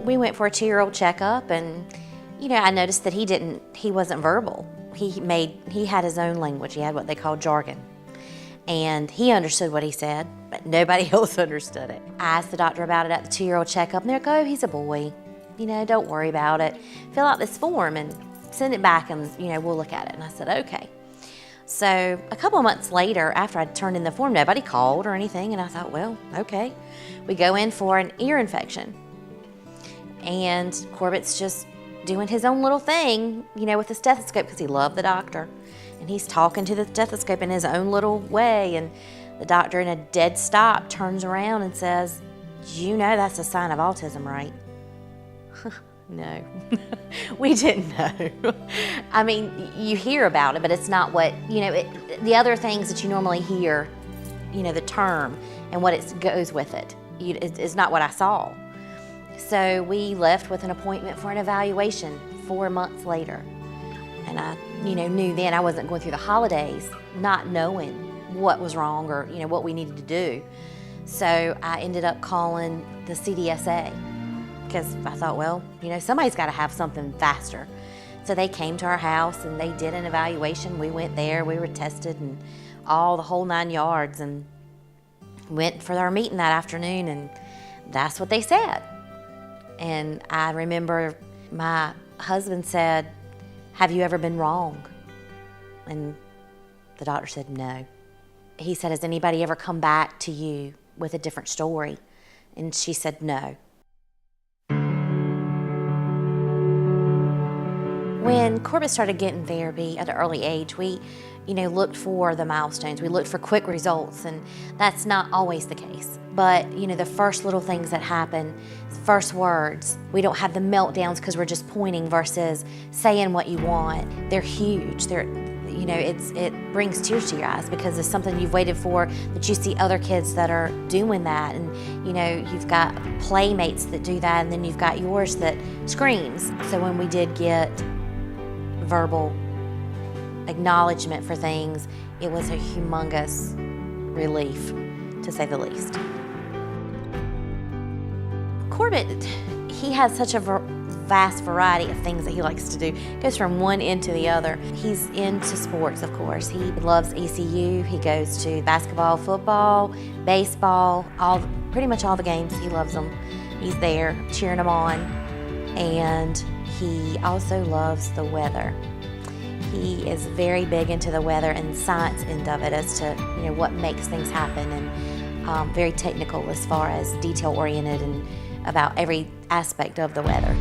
we went for a 2-year-old checkup, and I noticed that he wasn't verbal. He had his own language. He had what they call jargon. And he understood what he said, but nobody else understood it. I asked the doctor about it at the 2-year-old checkup, and they're like, oh, he's a boy. Don't worry about it. Fill out this form and send it back, and we'll look at it. And I said, okay. So a couple of months later, after I'd turned in the form, nobody called or anything, and I thought, well, okay. We go in for an ear infection, and Corbett's just doing his own little thing, with the stethoscope, because he loved the doctor. And he's talking to the stethoscope in his own little way, and the doctor, in a dead stop, turns around and says, that's a sign of autism, right? No, we didn't know. I mean, you hear about it, but it's not what, the other things that you normally hear, the term and what it goes with it, is not what I saw. So we left with an appointment for an evaluation 4 months later. And I, knew then I wasn't going through the holidays not knowing what was wrong or, what we needed to do. So I ended up calling the CDSA, because I thought, well, somebody's got to have something faster. So they came to our house and they did an evaluation. We went there, we were tested, and the whole 9 yards, and went for our meeting that afternoon, and that's what they said. And I remember my husband said, have you ever been wrong? And the doctor said, no. He said, has anybody ever come back to you with a different story? And she said, no. When Corbett started getting therapy at an early age, we, looked for the milestones. We looked for quick results, and that's not always the case. But, the first little things that happen, first words, we don't have the meltdowns because we're just pointing versus saying what you want. They're huge. It brings tears to your eyes because it's something you've waited for, that you see other kids that are doing that, and you've got playmates that do that, and then you've got yours that screams. So when we did get verbal acknowledgement for things, it was a humongous relief, to say the least. Corbett, he has such a vast variety of things that he likes to do. Goes from one end to the other. He's into sports, of course. He loves ECU. He goes to basketball, football, baseball, pretty much all the games. He loves them. He's there cheering them on. And he also loves the weather. He is very big into the weather and science end of it as to what makes things happen, and very technical as far as detail oriented and about every aspect of the weather.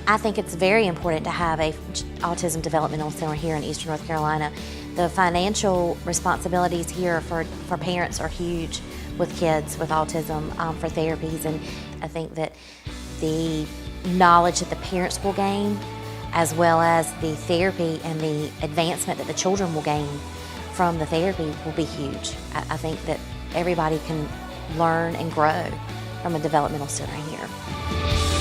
I think it's very important to have a autism developmental center here in Eastern North Carolina. The financial responsibilities here for parents are huge with kids with autism for therapies, and I think that the knowledge that the parents will gain, as well as the therapy and the advancement that the children will gain from the therapy, will be huge. I think that everybody can learn and grow from a developmental center here.